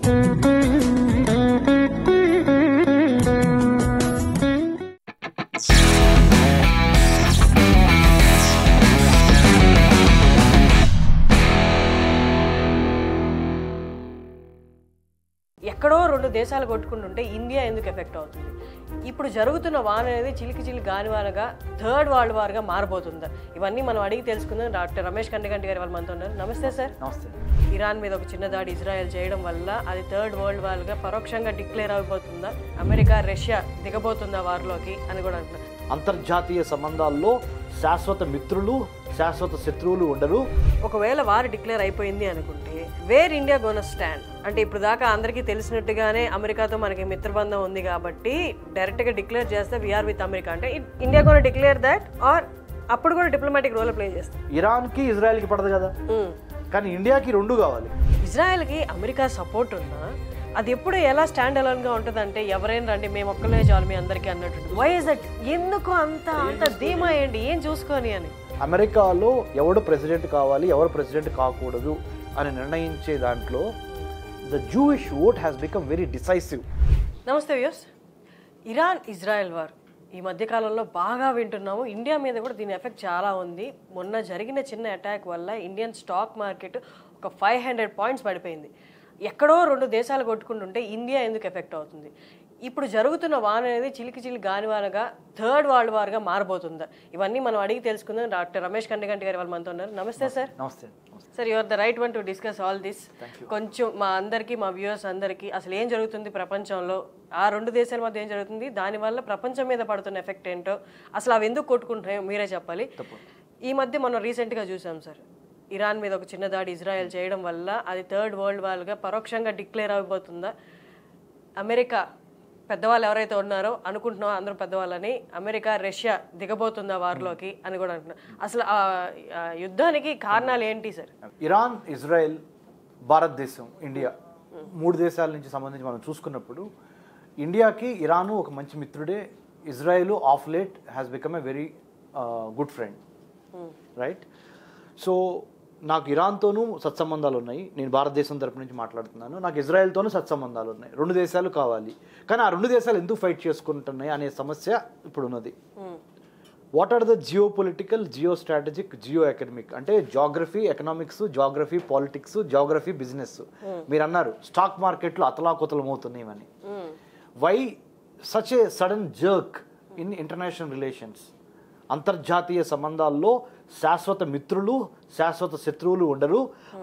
ఎక్కడో రెండు దేశాలు కొట్టుకుంటుంటే ఇండియా ఎందుకు ఎఫెక్ట్ అవుతుంది? ఇప్పుడు జరుగుతున్న వాన అనేది చిలికి గానివానగా థర్డ్ వరల్డ్ వార్గా మారబోతుందా? ఇవన్నీ మనం అడిగి తెలుసుకుందాం. డాక్టర్ రమేష్ కండిగంటి గారు వాళ్ళు మనతో ఉన్నారు. నమస్తే సార్. నమస్తే. ఇరాన్ మీద ఒక చిన్న దాడి ఇజ్రాయెల్ చేయడం వల్ల అది థర్డ్ వరల్డ్ వార్గా పరోక్షంగా డిక్లేర్ అయిపోతుందా? అమెరికా రష్యా దిగబోతుందా వార్లోకి అని కూడా అంటున్నారు. అంతర్జాతీయ సంబంధాల్లో శాశ్వత మిత్రులు శాశ్వత శత్రువులు ఉండరు. ఒకవేళ వారు డిక్లేర్ అయిపోయింది అనుకుంటే వేర్ ఇండియా గోన స్టాండ్? అంటే ఇప్పుడు దాకా అందరికీ తెలిసినట్టుగానే అమెరికాతో మనకి మిత్రబంధం ఉంది కాబట్టి డైరెక్ట్గా డిక్లేర్ చేస్తే వీఆర్ విత్ అమెరికా అంటే India gonna declare that or అప్పుడు కూడా డిప్లొమాటిక్ రోల్ ప్లే చేస్తాం? ఇరాన్కి ఇజ్రాయెల్కి పడదు కదా, కానీ ఇండియాకి రెండు కావాలి. ఇజ్రాయెల్కి అమెరికా సపోర్ట్ ఉన్నా అది ఎప్పుడు ఎలా స్టాండ్ అలోన్గా ఉంటుంది అంటే ఎవరైనా రండి మేము ఒక్కలే చాలు మీ అందరికీ అన్నట్టు. Why is that? ఎందుకు అంత ధీమా ఏంటి? ఏం చూసుకొని అని? అమెరికాలో ఎవడు ప్రెసిడెంట్ కావాలి ఎవరు ప్రెసిడెంట్ కాకూడదు అని నిర్ణయించే దాంట్లో the Jewish vote has become very decisive. నమస్తే వ్యూస్. ఇరాన్ ఇజ్రాయెల్ వార్ ఈ మధ్యకాలంలో బాగా వింటున్నాము. ఇండియా మీద కూడా దీని ఎఫెక్ట్ చాలా ఉంది. మొన్న జరిగిన చిన్న అటాక్ వల్ల ఇండియన్ స్టాక్ మార్కెట్ ఒక 500 పాయింట్స్ పడిపోయింది. ఎక్కడో రెండు దేశాలు కొట్టుకుంటుంటే ఇండియా ఎందుకు ఎఫెక్ట్ అవుతుంది? ఇప్పుడు జరుగుతున్న వాన అనేది చిలికి గానివానగా థర్డ్ వరల్డ్ వార్గా మారబోతుందా? ఇవన్నీ మనం అడిగి తెలుసుకుందాం. డాక్టర్ రమేష్ కండిగంటి గారు వాళ్ళు మనతో ఉన్నారు. నమస్తే సార్. నమస్తే sir. You are the right one to discuss all this. కొంచెం మా అందరికీ మా వ్యూవర్స్ అందరికీ అసలు ఏం జరుగుతుంది ప్రపంచంలో, ఆ రెండు దేశాల మధ్య ఏం జరుగుతుంది, దానివల్ల ప్రపంచం మీద పడుతున్న ఎఫెక్ట్ ఏంటో, అసలు అవి ఎందుకు కొట్టుకుంటున్నాయో మీరే చెప్పాలి. ఈ మధ్య మనం రీసెంట్గా చూసాం సార్, ఇరాన్ మీద ఒక చిన్న దాడి ఇజ్రాయెల్ చేయడం వల్ల అది థర్డ్ వరల్డ్ వార్గా పరోక్షంగా డిక్లేర్ అయిపోతుందా? అమెరికా పెద్దవాళ్ళు ఎవరైతే ఉన్నారో అనుకుంటున్నాం అందరూ పెద్దవాళ్ళని, అమెరికా రష్యా దిగబోతుందా వార్లోకి అని కూడా అంటున్నారు. అసలు ఆ యుద్ధానికి కారణాలు ఏంటి సార్? ఇరాన్, ఇజ్రాయెల్, భారతదేశం, ఇండియా మూడు దేశాల నుంచి సంబంధించి మనం చూసుకున్నప్పుడు ఇండియాకి ఇరాను ఒక మంచి మిత్రుడే. Israel of late has become a very good friend, right? So నాకు ఇరాన్తోనూ సత్సంబంధాలు ఉన్నాయి. నేను భారతదేశం తరపు నుంచి మాట్లాడుతున్నాను. నాకు ఇజ్రాయెల్తోనూ సత్సంబంధాలు ఉన్నాయి. రెండు దేశాలు కావాలి, కానీ ఆ రెండు దేశాలు ఎందుకు ఫైట్ చేసుకుంటున్నాయి అనే సమస్య ఇప్పుడు ఉన్నది. What are the geo political, geo strategic, geo economic అంటే geography economics, geography politics, geography business. మీరు అన్నారు స్టాక్ మార్కెట్లు అతలాకుతలం అవుతున్నాయి అని. Why such a sudden jerk in international relations? అంతర్జాతీయ సంబంధాల్లో శాశ్వత మిత్రులు శాశ్వత శత్రువులు ఉండరు.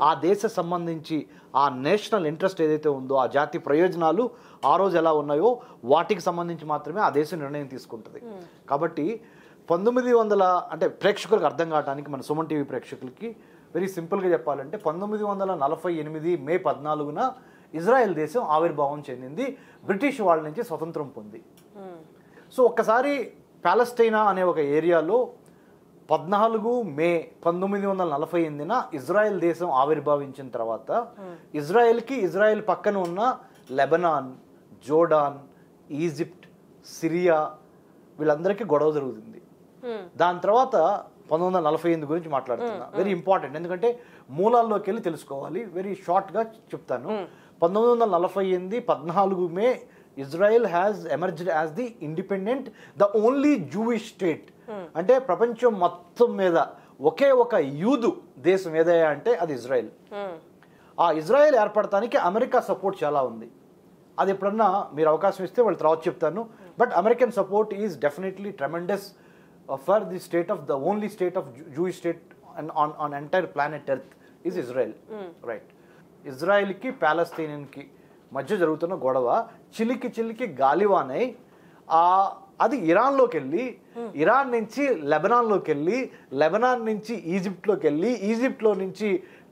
ఆ దేశ సంబంధించి ఆ నేషనల్ ఇంట్రెస్ట్ ఏదైతే ఉందో, ఆ జాతీయ ప్రయోజనాలు ఆ రోజు ఎలా ఉన్నాయో వాటికి సంబంధించి మాత్రమే ఆ దేశం నిర్ణయం తీసుకుంటుంది. కాబట్టి 1900 అంటే ప్రేక్షకులకు అర్థం కావడానికి, మన సుమన్ టీవీ ప్రేక్షకులకి వెరీ సింపుల్గా చెప్పాలంటే 1948 మే 14న ఇజ్రాయెల్ దేశం ఆవిర్భావం చెందింది, బ్రిటిష్ వాళ్ళ నుంచి స్వతంత్రం పొంది. సో ఒక్కసారి పాలస్తీనా అనే ఒక ఏరియాలో 14 మే 1948న ఇజ్రాయెల్ దేశం ఆవిర్భావించిన తర్వాత ఇజ్రాయెల్ పక్కన ఉన్న లెబనాన్, జోర్డాన్, ఈజిప్ట్, సిరియా వీళ్ళందరికీ గొడవ జరుగుతుంది. దాని తర్వాత 1948 గురించి మాట్లాడుతున్నా. వెరీ ఇంపార్టెంట్, ఎందుకంటే మూలాల్లోకి వెళ్ళి తెలుసుకోవాలి. వెరీ షార్ట్గా చెప్తాను. 1948 14 May Israel has emerged as the independent, the only Jewish state. అంటే ప్రపంచం మొత్తం మీద ఒకే ఒక యూదు దేశం ఏదయ్యా అంటే అది ఇజ్రాయెల్. ఆ ఇజ్రాయెల్ ఏర్పడటానికి అమెరికా సపోర్ట్ చాలా ఉంది. అది ఎప్పుడన్నా మీరు అవకాశం ఇస్తే వాళ్ళు తర్వాత చెప్తాను. But American support is definitely tremendous for the state of the only state of Jewish state on entire planet earth is Israel, right? ఇజ్రాయెల్కి పాలస్తీనియన్కి మధ్య జరుగుతున్న గొడవ చిలికి గాలివానై అది ఇరాన్లోకి వెళ్ళి, ఇరాన్ నుంచి లెబనాన్లోకి వెళ్ళి, లెబనాన్ నుంచి ఈజిప్ట్లోకి వెళ్ళి, ఈజిప్ట్లో నుంచి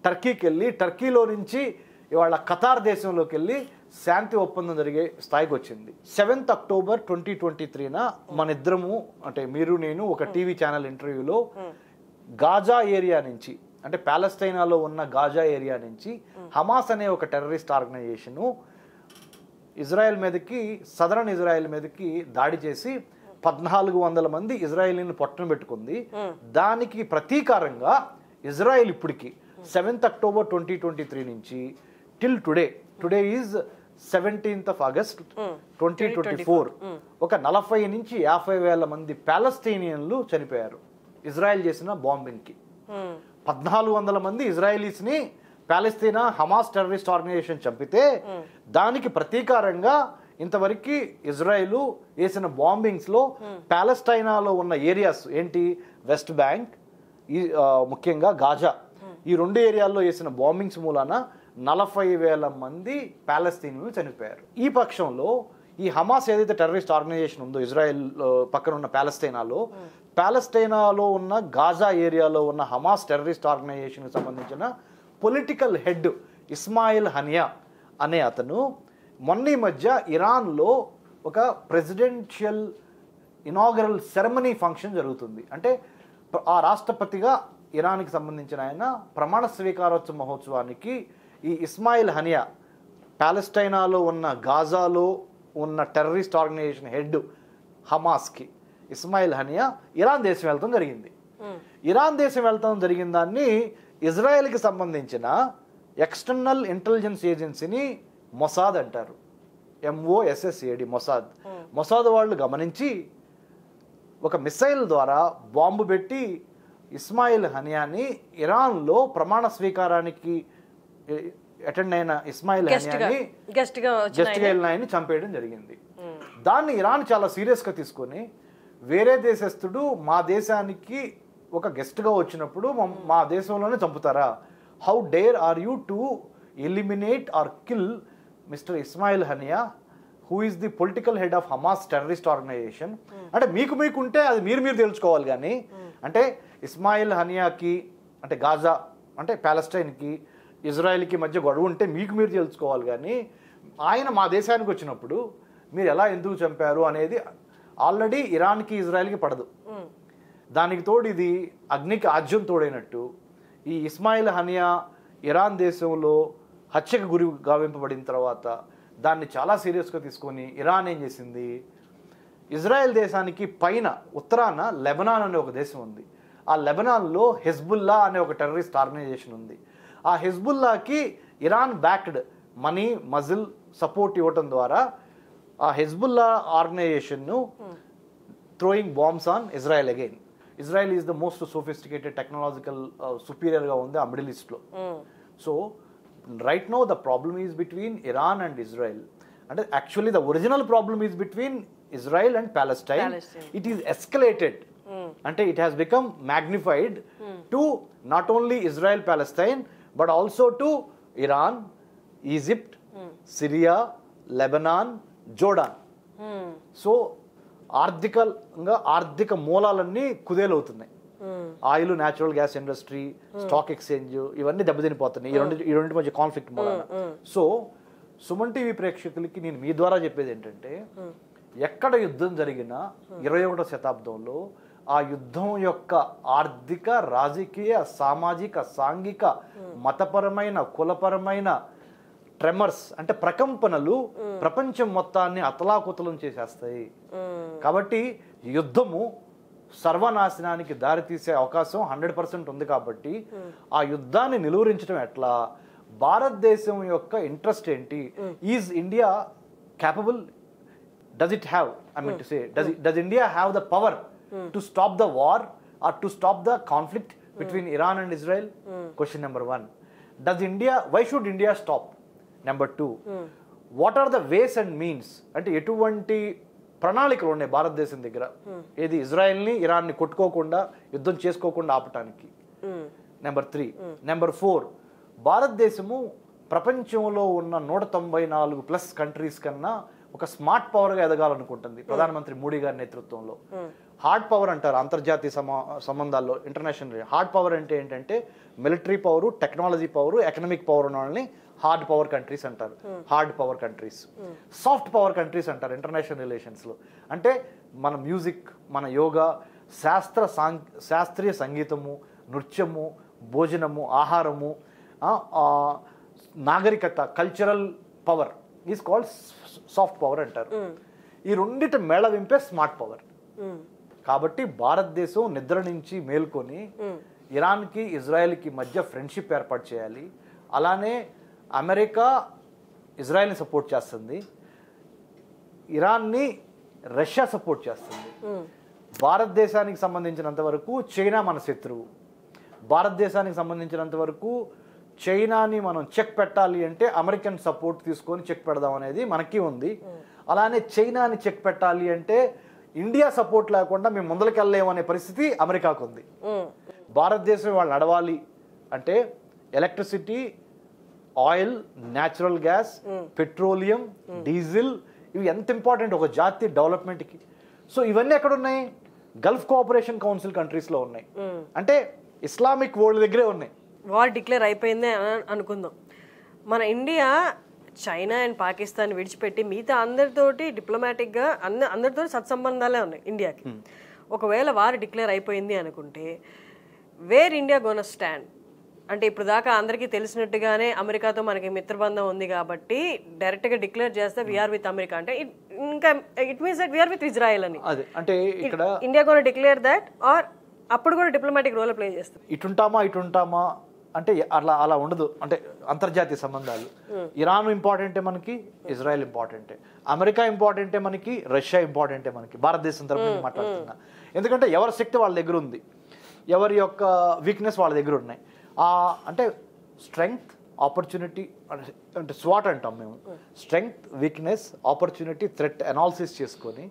టర్కీకి వెళ్ళి, టర్కీలో నుంచి ఇవాళ ఖతార్ దేశంలోకి వెళ్ళి శాంతి ఒప్పందం జరిగే స్థాయికి వచ్చింది. 7th అక్టోబర్ 2023న మన ఇద్దరము అంటే మీరు నేను ఒక టీవీ ఛానల్ ఇంటర్వ్యూలో గాజా ఏరియా నుంచి అంటే పాలస్తీనాలో ఉన్న గాజా ఏరియా నుంచి హమాస్ అనే ఒక టెర్రరిస్ట్ ఆర్గనైజేషను ఇజ్రాయెల్ మీదకి, సదరన్ ఇజ్రాయెల్ మీదకి దాడి చేసి 1400 మంది ఇజ్రాయేలీని పొట్టన పెట్టుకుంది. దానికి ప్రతీకారంగా ఇజ్రాయెల్ ఇప్పటికి 7th అక్టోబర్ 2023 నుంచి till today today is 17th of August 2024. ఒక 40 నుంచి 50 వేల మంది పాలస్తీనియన్లు చనిపోయారు ఇజ్రాయెల్ చేసిన బాంబింగ్కి. 1400 మంది ఇజ్రాయలీస్ని పాలస్తీనా హమాస్ టెర్రరిస్ట్ ఆర్గనైజేషన్ చంపితే దానికి ప్రతీకారంగా ఇంతవరకు ఇజ్రాయెల్ వేసిన బాంబింగ్స్లో పాలస్తీనాలో ఉన్న ఏరియాస్ ఏంటి, వెస్ట్ బ్యాంక్, ముఖ్యంగా గాజా, ఈ 2 ఏరియాల్లో వేసిన బాంబింగ్స్ మూలాన 40,000 మంది పాలస్తీన్లు చనిపోయారు. ఈ పక్షంలో ఈ హమాస్ ఏదైతే టెర్రరిస్ట్ ఆర్గనైజేషన్ ఉందో ఇజ్రాయెల్ పక్కన ఉన్న పాలస్తీనాలో ఉన్న గాజా ఏరియాలో ఉన్న హమాస్ టెర్రరిస్ట్ ఆర్గనైజేషన్కి సంబంధించిన పొలిటికల్ హెడ్ ఇస్మాయిల్ హనియా అనే అతను మొన్న ఈ మధ్య ఇరాన్లో ఒక ప్రెసిడెన్షియల్ ఇనాగరల్ సెరమనీ ఫంక్షన్ జరుగుతుంది. అంటే ఆ రాష్ట్రపతిగా ఇరాన్కి సంబంధించిన ఆయన ప్రమాణ స్వీకారోత్సవ మహోత్సవానికి ఈ ఇస్మాయిల్ హనియా పాలస్తీనాలో ఉన్న గాజాలో ఉన్న టెర్రరిస్ట్ ఆర్గనైజేషన్ హెడ్ హమాస్కి ఇస్మాయిల్ హనియా ఇరాన్ దేశం వెళ్తాం జరిగింది. ఇరాన్ దేశం వెళ్తాం జరిగిన దాన్ని ఇజ్రాయెల్కి సంబంధించిన ఎక్స్టర్నల్ ఇంటెలిజెన్స్ ఏజెన్సీని మొసాద్ అంటారు, MOSSAD మొసాద్ వాళ్ళు గమనించి ఒక మిసైల్ ద్వారా బాంబు పెట్టి ఇస్మాయిల్ హనియాని ఇరాన్లో ప్రమాణ స్వీకారానికి అటెండ్ అయిన ఇస్మాయిల్ హనియాని గెస్ట్గా వెళ్ళినాయని చంపేయడం జరిగింది. దాన్ని ఇరాన్ చాలా సీరియస్గా తీసుకొని వేరే దేశస్థుడు మా దేశానికి ఒక గెస్ట్గా వచ్చినప్పుడు మా దేశంలోనే చంపుతారా, how dare are you to eliminate or kill mister Ismail Haniyeh who is the political head of Hamas terrorist organisation. అంటే మీకుంటే అది మీరు తెలుసుకోవాలి, కానీ అంటే ఇస్మాయిల్ హనియాకి అంటే గాజా అంటే పాలస్తీన్కి ఇజ్రాయెల్కి మధ్య గొడవ ఉంటే మీరు తెలుసుకోవాలి, కానీ ఆయన మా దేశానికి వచ్చినప్పుడు మీరు ఎలా ఎందుకు చంపారు అనేది ఆల్రెడీ ఇరాన్కి ఇజ్రాయెల్కి పడదు. దానికి తోడు ఇది అగ్నికి ఆజ్యం తోడైనట్టు ఈ ఇస్మాయిల్ హనియా ఇరాన్ దేశంలో హత్యకు గురి గావింపబడిన తర్వాత దాన్ని చాలా సీరియస్గా తీసుకొని ఇరాన్ ఏం చేసింది, ఇజ్రాయెల్ దేశానికి పైన ఉత్తరాన లెబనాన్ అనే ఒక దేశం ఉంది. ఆ లెబనాన్లో హెజ్బుల్లా అనే ఒక టెర్రరిస్ట్ ఆర్గనైజేషన్ ఉంది. ఆ హెజ్బుల్లాకి Iran backed money muscle support ఇవ్వటం ద్వారా ఆ హెజ్బుల్లా ఆర్గనైజేషన్ను throwing bombs on Israel again. Israel is the most sophisticated technological సుపీరియర్గా ఉంది ఆ మిడిల్ ఈస్ట్లో. So right now the problem is between Iran and Israel. అంటే actually the original problem is between Israel and Palestine. It is escalated, అంటే it has become magnified to not only Israel Palestine but also to Iran, Egypt, Syria, Lebanon, Jordan. So ఆర్థిక మూలాలన్నీ కుదేలవుతున్నాయి. Oil, natural gas industry, stock exchange ఇవన్నీ దెబ్బతినిపోతున్నాయి ఈ రెండింటి మధ్య conflict మూలాన. సో సుమన్ టీవీ ప్రేక్షకులకి నేను మీ ద్వారా చెప్పేది ఏంటంటే, ఎక్కడ యుద్ధం జరిగినా 21వ శతాబ్దంలో ఆ యుద్ధం యొక్క ఆర్థిక, రాజకీయ, సామాజిక, సాంఘిక, మతపరమైన, కులపరమైన ట్రెమర్స్ అంటే ప్రకంపనలు ప్రపంచం మొత్తాన్ని అతలాకుతలం చేసేస్తాయి. కాబట్టి యుద్ధము సర్వనాశనానికి దారితీసే అవకాశం 100% ఉంది. కాబట్టి ఆ యుద్ధాన్ని నిలువరించడం ఎట్లా, భారతదేశం యొక్క ఇంట్రెస్ట్ ఏంటి, is India capable, does it have, I mean to say does India have the power to stop the war or to stop the conflict between Iran and Israel? Question number 1. Why should India stop? Number 2, what are the ways and means, అంటే ఎటువంటి ప్రణాళికలు ఉన్నాయి భారతదేశం దగ్గర ఏది ఇజ్రాయెల్ని ఇరాన్ని కొట్టుకోకుండా యుద్ధం చేసుకోకుండా ఆపటానికి? Number 3. Number 4, భారతదేశము ప్రపంచంలో ఉన్న 194+ కంట్రీస్ కన్నా ఒక స్మార్ట్ పవర్గా ఎదగాలనుకుంటుంది ప్రధానమంత్రి మోడీ గారి నేతృత్వంలో. హార్డ్ పవర్ అంటారు అంతర్జాతీయ సంబంధాల్లో, ఇంటర్నేషనల్. హార్డ్ పవర్ అంటే ఏంటంటే military power, technology power, economic power ఉన్న వాళ్ళని హార్డ్ పవర్ కంట్రీస్ అంటారు. Hard power countries. Soft power countries అంటారు ఇంటర్నేషనల్ రిలేషన్స్లో. అంటే మన మ్యూజిక్, మన యోగా, శాస్త్రీయ సంగీతము, నృత్యము, భోజనము, ఆహారము, నాగరికత, cultural power is called soft power అంటారు. ఈ రెండిటి మేళవింపే స్మార్ట్ పవర్. కాబట్టి భారతదేశం నిద్ర నుంచి మేల్కొని ఇరాన్కి ఇజ్రాయెల్కి మధ్య ఫ్రెండ్షిప్ ఏర్పాటు చేయాలి. అలానే అమెరికా ఇజ్రాయెల్ని సపోర్ట్ చేస్తుంది, ఇరాన్ని రష్యా సపోర్ట్ చేస్తుంది. భారతదేశానికి సంబంధించినంత వరకు చైనా మన శత్రువు. భారతదేశానికి సంబంధించినంత వరకు చైనాని మనం చెక్ పెట్టాలి అంటే అమెరికన్ సపోర్ట్ తీసుకొని చెక్ పెడదాం అనేది మనకి ఉంది. అలానే చైనాని చెక్ పెట్టాలి అంటే ఇండియా సపోర్ట్ లేకుండా మేము ముందలకెళ్ళలేము అనే పరిస్థితి అమెరికాకు ఉంది. భారతదేశం వాళ్ళు నడవాలి అంటే electricity, oil, natural gas, petroleum, diesel ఇవి ఎంత ఇంపార్టెంట్ ఒక జాతి డెవలప్మెంట్కి. సో ఇవన్నీ ఎక్కడ ఉన్నాయి? గల్ఫ్ కోఆపరేషన్ కౌన్సిల్ కంట్రీస్లో ఉన్నాయి. అంటే ఇస్లామిక్ వరల్డ్ దగ్గరే ఉన్నాయి. వార్ డిక్లేర్ అయిపోయింది అని అనుకుందాం. మన ఇండియా చైనా అండ్ పాకిస్తాన్ విడిచిపెట్టి మిగతా అందరితోటి డిప్లొమాటిక్గా అందరితో సత్సంబంధాలే ఉన్నాయి ఇండియాకి. ఒకవేళ వార్ డిక్లేర్ అయిపోయింది అనుకుంటే వేర్ ఇండియా గోన స్టాండ్? అంటే ఇప్పుడు దాకా అందరికీ తెలిసినట్టుగానే అమెరికాతో మనకి మిత్రబంధం ఉంది కాబట్టి డైరెక్ట్గా డిక్లేర్ చేస్తే వీఆర్ విత్ అమెరికా అంటే ఇంకా it means that we are with Israel అని. అంటే ఇక్కడ India gonna declare that or అప్పుడు కూడా డిప్లొమాటిక్ రోల్ ప్లే చేస్తుంది. ఇటుంటామా అంటే అలా ఉండదు. అంటే అంతర్జాతీయ సంబంధాలు ఇరాన్ ఇంపార్టెంటే మనకి, ఇజ్రాయెల్ ఇంపార్టెంటే, అమెరికా ఇంపార్టెంటే మనకి, రష్యా ఇంపార్టెంటే మనకి. భారతదేశం తరఫున మాట్లాడుతున్నా ఎందుకంటే ఎవరి శక్తి వాళ్ళ దగ్గర ఉంది, ఎవరి యొక్క వీక్నెస్ వాళ్ళ దగ్గర ఉన్నాయి. అంటే స్ట్రెంగ్త్, ఆపర్చునిటీ అంటే స్వాట్ అంటాం మేము. Strength, weakness, opportunity, threat analysis చేసుకొని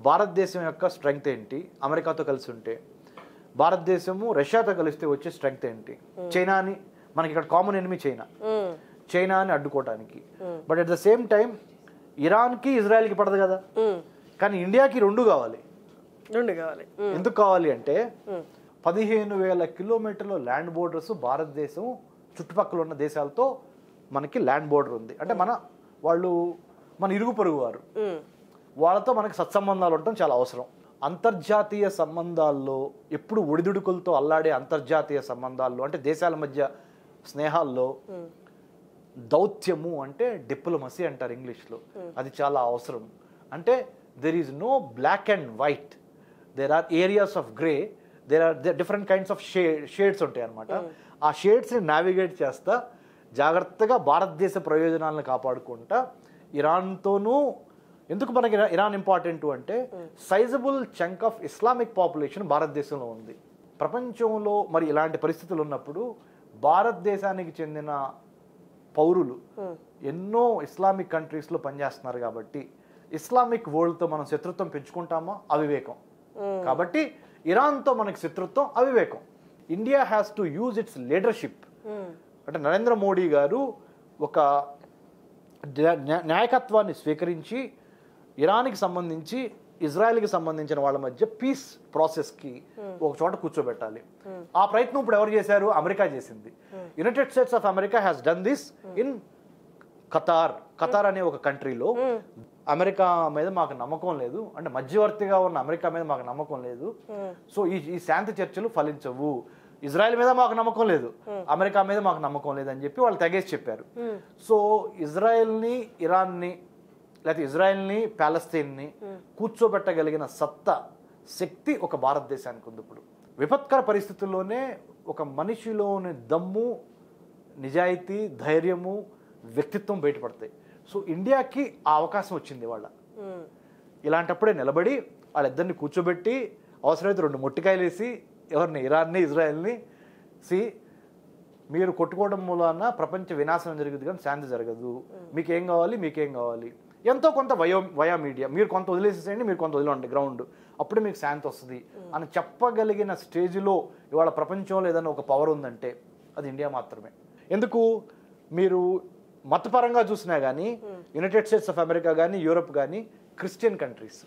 భారతదేశం యొక్క స్ట్రెంగ్త్ ఏంటి, అమెరికాతో కలిసి ఉంటే, భారతదేశము రష్యాతో కలిస్తే వచ్చే స్ట్రెంగ్త్ ఏంటి, చైనాని మనకి ఇక్కడ కామన్ ఎనిమీ చైనాని అడ్డుకోవడానికి. But at the same time ఇరాన్కి ఇజ్రాయెల్కి పడదు కదా, కానీ ఇండియాకి రెండు కావాలి. ఎందుకు కావాలి అంటే 15,000 కిలోమీటర్ల ల్యాండ్ బోర్డర్స్ భారతదేశం చుట్టుపక్కల ఉన్న దేశాలతో మనకి ల్యాండ్ బోర్డర్ ఉంది. అంటే వాళ్ళు మన ఇరుగు పొరుగు వారు, వాళ్ళతో మనకి సత్సంబంధాలు ఉండటం చాలా అవసరం. అంతర్జాతీయ సంబంధాల్లో ఎప్పుడు ఒడిదుడుకులతో అల్లాడే అంతర్జాతీయ సంబంధాల్లో అంటే దేశాల మధ్య స్నేహాల్లో దౌత్యము అంటే డిప్లొమసీ అంటారు ఇంగ్లీష్లో, అది చాలా అవసరం. అంటే there is no black and white, there are areas of grey, there are different kinds of shades ఉంటాయి అనమాట. ఆ షేడ్స్ని నావిగేట్ చేస్తా జాగ్రత్తగా భారతదేశ ప్రయోజనాలను కాపాడుకుంటా ఇరాన్తోనూ. ఎందుకు మనకి ఇరాన్ ఇంపార్టెంట్ అంటే sizeable chunk of Islamic population భారతదేశంలో ఉంది. ప్రపంచంలో మరి ఇలాంటి పరిస్థితులు ఉన్నప్పుడు భారతదేశానికి చెందిన పౌరులు ఎన్నో ఇస్లామిక్ కంట్రీస్లో పనిచేస్తున్నారు కాబట్టి ఇస్లామిక్ వరల్డ్తో మనం శత్రుత్వం పెంచుకుంటామా? అవివేకం. కాబట్టి ఇరాన్తో మనకి శత్రుత్వం అవివేకం. India has to use it's leadership. అంటే నరేంద్ర మోడీ గారు ఒక నాయకత్వాన్ని స్వీకరించి ఇరాన్కి సంబంధించి ఇజ్రాయెల్కి సంబంధించిన వాళ్ళ మధ్య పీస్ ప్రాసెస్కి ఒక చోట కూర్చోబెట్టాలి. ఆ ప్రయత్నం ఇప్పుడు ఎవరు చేశారు? అమెరికా చేసింది. United states of America has done this in Qatar అనే ఒక కంట్రీలో. అమెరికా మీద మాకు నమ్మకం లేదు, అంటే మధ్యవర్తిగా ఉన్న అమెరికా మీద మాకు నమ్మకం లేదు, సో ఈ శాంతి చర్చలు ఫలించవు. ఇజ్రాయెల్ మీద మాకు నమ్మకం లేదు, అమెరికా మీద మాకు నమ్మకం లేదు అని చెప్పి వాళ్ళు తెగేసి చెప్పారు. సో ఇజ్రాయెల్ని, ఇరాన్ని, లేకపోతే ఇజ్రాయెల్ని, ప్యాలెస్తీన్ని కూర్చోబెట్టగలిగిన సత్తా, శక్తి ఒక భారతదేశానికి ఉంది. ఇప్పుడు విపత్కర పరిస్థితుల్లోనే ఒక మనిషిలోని దమ్ము, నిజాయితీ, ధైర్యము, వ్యక్తిత్వం బయటపడతాయి. సో ఇండియాకి ఆ అవకాశం వచ్చింది వాళ్ళ. ఇలాంటప్పుడే నిలబడి వాళ్ళిద్దరిని కూర్చోబెట్టి అవసరమైతే 2 మొట్టికాయలు వేసి ఎవరిని, ఇరాన్ని, ఇజ్రాయెల్ని, మీరు కొట్టుకోవడం మూలాన ప్రపంచ వినాశనం జరుగుతుంది కానీ శాంతి జరగదు, మీకేం కావాలి, ఎంతో కొంత వయా మీడియా మీరు కొంత వదిలేసేసేయండి, మీరు కొంత వదిలేండి గ్రౌండ్, అప్పుడే మీకు శాంతి వస్తుంది అని చెప్పగలిగిన స్టేజ్లో ఇవాళ ప్రపంచంలో ఏదైనా ఒక పవర్ ఉందంటే అది ఇండియా మాత్రమే. ఎందుకు? మీరు మతపరంగా చూసినా కానీ యునైటెడ్ స్టేట్స్ ఆఫ్ అమెరికా కానీ, యూరప్ కానీ Christian countries.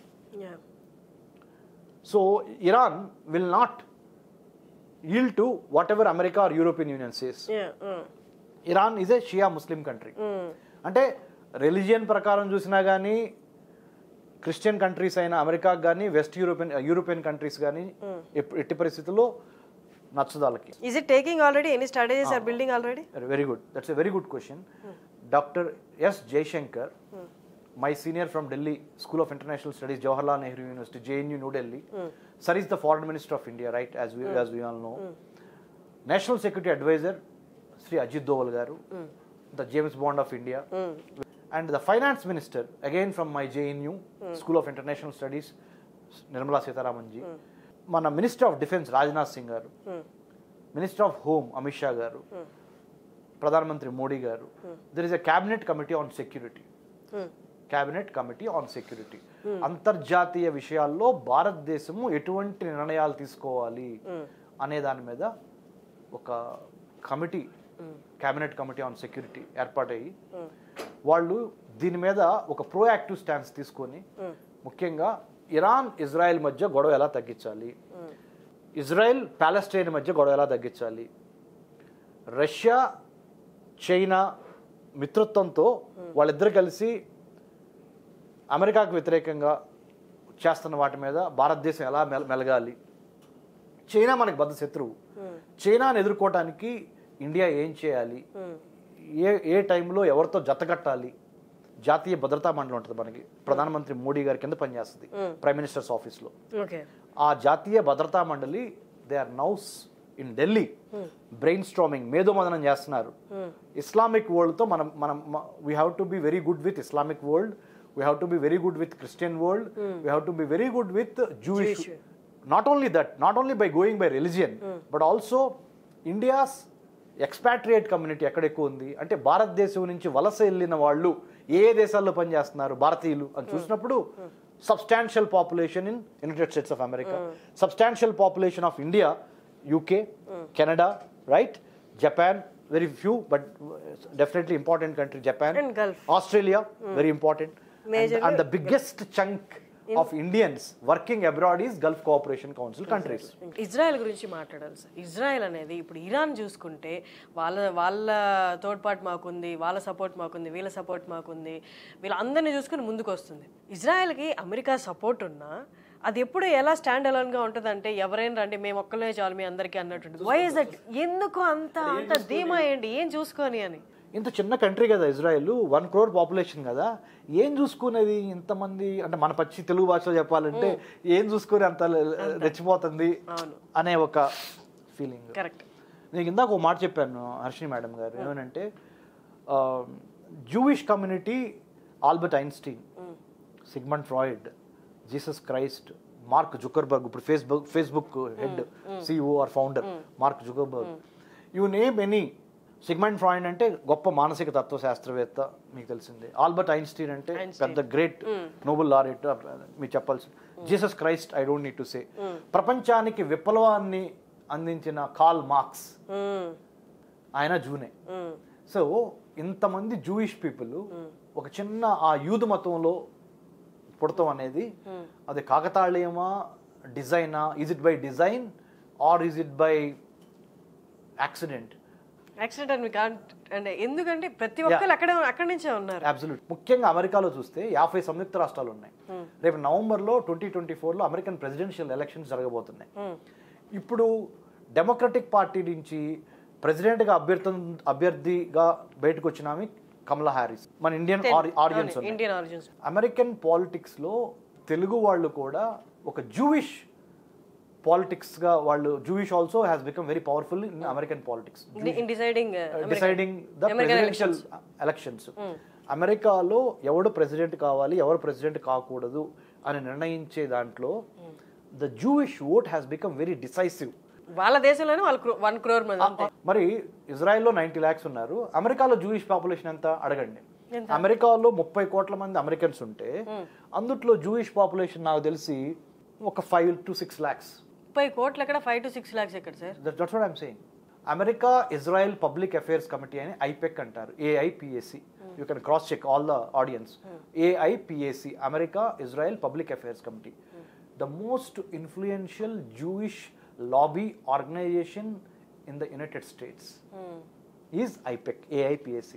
So Iran will not yield to whatever America or European Union says. Iran is a Shia Muslim country. అంటే రిలీజియన్ ప్రకారం చూసినా కానీ క్రిస్టియన్ కంట్రీస్ అయిన అమెరికాకి కానీ, వెస్ట్ యూరోపియన్ కంట్రీస్ కానీ ఎట్టి పరిస్థితుల్లో నచ్చదు వాళ్ళకి. Is it taking already? Any strategies are building already? Very good. That's a very good question. Dr. S. Jaishankar, my senior from Delhi School of International Studies, Jawaharlal Nehru University, JNU, New Delhi. Sir is the Foreign Minister of India, right? As we all know. National Security Advisor, Sri Ajit Doval garu, the James Bond of India. And the finance minister again from my JNU school of international studies Nirmala Sitharaman ji, మన minister of defence Rajnath Singh garu, minister of home Amit Shah garu, ప్రధానమంత్రి Modi garu. There is a cabinet committee on security, cabinet committee on security. అంతర్జాతీయ విషయాల్లో భారతదేశము ఎటువంటి నిర్ణయాలు తీసుకోవాలి అనే దాని మీద ఒక committee, cabinet committee on security ఏర్పాటయ్యి వాళ్ళు దీని మీద ఒక ప్రోయాక్టివ్ స్టాన్స్ తీసుకొని ముఖ్యంగా ఇరాన్ ఇజ్రాయెల్ మధ్య గొడవ ఎలా తగ్గించాలి, ఇజ్రాయెల్ ప్యాలెస్టైన్ మధ్య గొడవ ఎలా తగ్గించాలి, రష్యా చైనా మిత్రత్వంతో వాళ్ళిద్దరు కలిసి అమెరికాకు వ్యతిరేకంగా చేస్తున్న వాటి మీద భారతదేశం ఎలా మెలగాలి, చైనా మనకి బద్ద శత్రువు, చైనాను ఎదుర్కోవటానికి ఇండియా ఏం చేయాలి, ఏ టైంలో ఎవరితో జతకట్టాలి. జాతీయ భద్రతా మండలి ఉంటుంది మనకి, ప్రధానమంత్రి మోడీ గారి కింద పనిచేస్తుంది ప్రైమ్ మినిస్టర్స్ ఆఫీస్లో. ఆ జాతీయ భద్రతా మండలి they are now in Delhi brainstorming, మేధోమదనం చేస్తున్నారు. ఇస్లామిక్ వరల్డ్తో మనం we have to be very good with Islamic world, we have to be very good with Christian world, we have to be very good with Jewish. Not only that, not only by going by religion, but also India's expatriate community ఎక్కడ ఎక్కువ ఉంది అంటే భారతదేశం నుంచి వలస వెళ్ళిన వాళ్ళు ఏ దేశాల్లో పనిచేస్తున్నారు భారతీయులు అని చూసినప్పుడు substantial population in United states of America, substantial population of India, UK, Canada, right? Japan, very few, but definitely important country, Japan. And Gulf. Australia, very important. And the biggest chunk of Indians working abroad is Gulf Cooperation Council countries. Israel గురించి మాట్లాడాలి sir. Israel అనేది ఇప్పుడు Iran చూసుకుంటే వాళ్ళ తోడ్పాటు మాకుంది, వాళ్ళ support మాకుంది, వీళ్ళ సపోర్ట్ మాకుంది, వీళ్ళందరినీ చూసుకుని ముందుకు వస్తుంది. ఇజ్రాయెల్కి అమెరికా సపోర్ట్ ఉన్నా అది ఎప్పుడు ఎలా స్టాండ్ అలోన్గా ఉంటుంది అంటే ఎవరైనా రండి మేము ఒక్కలే చాలు మీ అందరికీ అన్నట్టు. Why is that? ఎందుకు అంత ధీమా ఏంటి, ఏం చూసుకొని అని? ఇంత చిన్న కంట్రీ కదా ఇజ్రాయెల్, 1 crore పాపులేషన్ కదా, ఏం చూసుకునేది ఇంతమంది అంటే మన పచ్చి తెలుగు భాషలో చెప్పాలంటే ఏం చూసుకొని అంత రెచ్చిపోతుంది అనే ఒక ఫీలింగ్. కరెక్ట్. నేను ఇందాక ఒక మాట చెప్పాను హర్షిని మేడం గారు, ఏమనంటే Jewish community, Albert Einstein, Sigmund Freud, Jesus Christ, Mark Zuckerberg, ఇప్పుడు Facebook head CEO or founder Mark Zuckerberg, you name any. Sigmund Freud అంటే గొప్ప మానసిక తత్వశాస్త్రవేత్త మీకు తెలిసిందే, ఆల్బర్ట్ ఐన్స్టీన్ అంటే పెద్ద గ్రేట్ నోబెల్ లారెట్ మీకు చెప్పాల్సి, Jesus Christ I don't need to say. ప్రపంచానికి విప్లవాన్ని అందించిన కార్ల్ మార్క్స్ ఆయన జూనే. సో ఇంతమంది జూయిష్ పీపుల్ ఒక చిన్న ఆ యూదు మతంలో పుడతాం అనేది అది కాకతాళీయమా, డిజైనా? Is it by design or is it by accident? Accident అని అంటే ఎందుకంటే ప్రతి ఒక్కరు అక్కడి నుంచే ఉన్నారు. అబ్సల్యూట్. ముఖ్యంగా అమెరికాలో చూస్తే 50 సంయుక్త రాష్ట్రాలు ఉన్నాయి. రేపు నవంబర్లో 2024లో అమెరికన్ ప్రెసిడెన్షియల్ ఎలక్షన్స్ జరగబోతున్నాయి. ఇప్పుడు డెమోక్రటిక్ పార్టీ నుంచి ప్రెసిడెంట్గా అభ్యర్థిగా బయటకు వచ్చిన ఆమె కమలా హ్యారిస్, మన ఇండియన్ ఆరిజిన్స్. అమెరికన్ పాలిటిక్స్లో తెలుగు వాళ్ళు కూడా ఒక జూయిష్ పాలిటిక్స్గా వాళ్ళు, Jewish also has become very powerful in American politics, deciding the presidential elections. అమెరికాలో ఎవడు ప్రెసిడెంట్ కావాలి, ఎవరు ప్రెసిడెంట్ కాకూడదు అని నిర్ణయించే దాంట్లో the Jewish vote has become very decisive. వాళ్ళ దేశంలోనే వాళ్ళు 1 crore మంది. మరి ఇజ్రాయెల్లో 90 lakhs ఉన్నారు, అమెరికాలో జూయిష్ పాపులేషన్ ఎంత అడగండి. అమెరికాలో 30 కోట్ల మంది అమెరికన్స్ ఉంటే అందుట్లో జూయిష్ పాపులేషన్ నాకు తెలిసి ఒక 5 to 6 lakhs. 30 కోట్లు ఎక్కడ, 5 to 6 lakhs ఎక్కడ sir? That's what I am saying. America Israel public affairs committee అని ఐపెక్ అంటారు, AIPAC. You can cross check all the audience. AIPAC, America Israel public affairs committee, the most influential Jewish lobby organization in the United States is IPEC, AIPAC.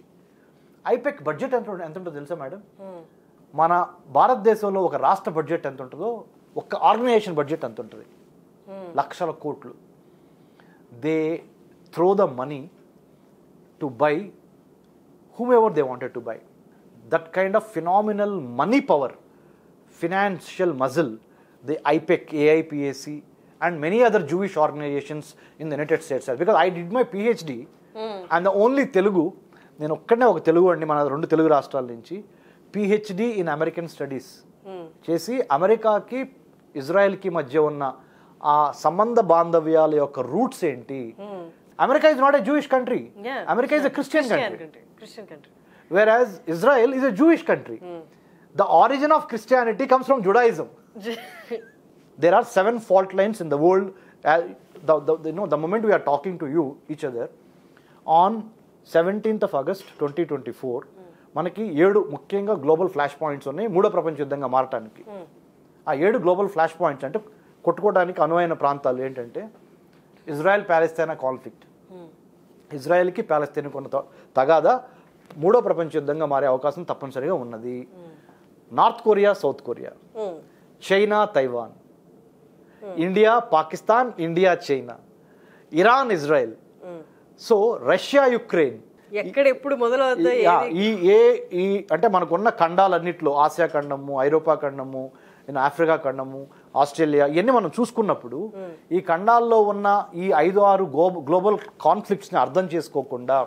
IPEC budget ఎంత ఉంటుందో తెలుసా madam? మన భారతదేశంలో ఒక రాష్ట్ర budget ఎంత ఉంటుందో ఒక ఆర్గనైజేషన్ బడ్జెట్ ఎంత ఉంటుంది? లక్షల కోట్లు. They throw the money to buy whomever they wanted to buy. That kind of phenomenal money power, financial muscle, the IPEC, AIPAC and many other Jewish organizations in the United States. Because I did my PhD, I'm the only Telugu నేను ఒక్కడనే ఒక తెలుగు అండి, మన 2 తెలుగు రాష్ట్రాల నుంచి PhD in American studies చేసి అమెరికాకి ఇజ్రాయెల్కి మధ్య ఉన్న ఆ సంబంధ బాంధవ్యాల యొక్క రూట్స్ ఏంటి. America is not a Jewish country, America is a Christian country, whereas Israel is a Jewish country. The origin of Christianity comes from Judaism. There are 7 fault lines in the world. The moment we are talking to you each other on 17th of August 2024, మనకి 7 ముఖ్యంగా global flash points ఉన్నాయి మూడో ప్రపంచ యుద్ధంగా మారటానికి. ఆ 7 global flash points అంటే కొట్టుకోవడానికి అనువైన ప్రాంతాలు ఏంటంటే ఇజ్రాయెల్ ప్యాలెస్తైనా కాన్ఫ్లిక్ట్, ఇజ్రాయెల్కి ప్యాలెస్తైన్కి ఉన్న తగాదా మూడో ప్రపంచ యుద్ధంగా మారే అవకాశం తప్పనిసరిగా ఉన్నది. North Korea south Korea, China Taiwan, India Pakistan, India China, Iran Israel, so Russia Ukraine, ఎక్కడ ఎప్పుడు మొదలవుతాయి ఈ అంటే మనకున్న ఖండాలన్నింటిలో ఆసియా ఖండము, ఐరోపా ఖండము, ఆఫ్రికా ఖండము, ఆస్ట్రేలియా, ఇవన్నీ మనం చూసుకున్నప్పుడు ఈ ఖండాల్లో ఉన్న ఈ 5-6 గ్లోబల్ కాన్ఫ్లిక్ట్స్ని అర్థం చేసుకోకుండా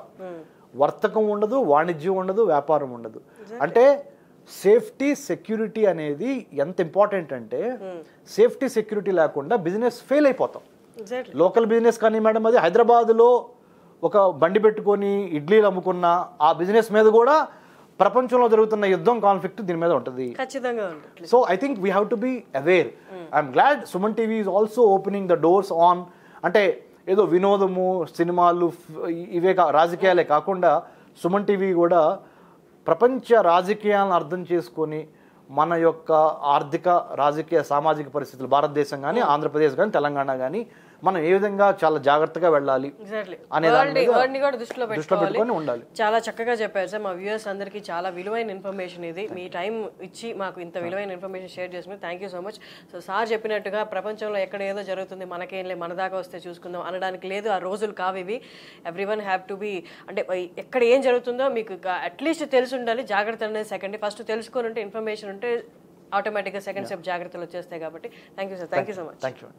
వర్తకం ఉండదు, వాణిజ్యం ఉండదు, వ్యాపారం ఉండదు. అంటే సేఫ్టీ సెక్యూరిటీ అనేది ఎంత ఇంపార్టెంట్ అంటే సేఫ్టీ సెక్యూరిటీ లేకుండా బిజినెస్ ఫెయిల్ అయిపోతాం. లోకల్ బిజినెస్ కానీ మేడం, అది హైదరాబాద్లో ఒక బండి పెట్టుకొని ఇడ్లీలు అమ్ముకున్న ఆ బిజినెస్ మీద కూడా ప్రపంచంలో జరుగుతున్న యుద్ధం కాన్ఫ్లిక్ట్ దీని మీద ఉంటుంది. So I think we have to be aware. I'm glad Suman TV is also opening the doors on, అంటే ఏదో వినోదము సినిమాలు ఇవే రాజకీయాలే కాకుండా సుమన్ టీవీ కూడా ప్రపంచ రాజకీయాలను అర్థం చేసుకొని మన యొక్క ఆర్థిక రాజకీయ సామాజిక పరిస్థితులు భారతదేశం కానీ ఆంధ్రప్రదేశ్ కానీ తెలంగాణ కానీ మనం ఏ విధంగా చాలా జాగ్రత్తగా వెళ్ళాలి అనే దృష్టిలో పెట్టుకొని ఉండాలి. చాలా చక్కగా చెప్పారు సార్. మా వ్యూయర్స్ అందరికీ చాలా విలువైన ఇన్ఫర్మేషన్ ఇది. మీ టైం ఇచ్చి మాకు ఇంత విలువైన ఇన్ఫర్మేషన్ షేర్ చేసిన thank you so much. So sir చెప్పినట్టుగా ప్రపంచంలో ఎక్కడ ఏదో జరుగుతుంది మనకేం లేదు, మన దాకా వస్తే చూసుకుందాం అనడానికి లేదు. ఆ రోజులు కావు ఇవి. ఎవ్రీవన్ హ్యావ్ టు బీ, అంటే ఎక్కడ ఏం జరుగుతుందో మీకు అట్లీస్ట్ తెలిసి ఉండాలి. జాగ్రత్త అనేది సెకండ్, ఫస్ట్ తెలుసుకొని ఉంటే ఇన్ఫర్మేషన్ ఉంటే ఆటోమేటిక్గా సెకండ్ స్టెప్ జాగ్రత్తలు వచ్చేస్తాయి. కాబట్టి thank you sir, thank you so much. Thank you.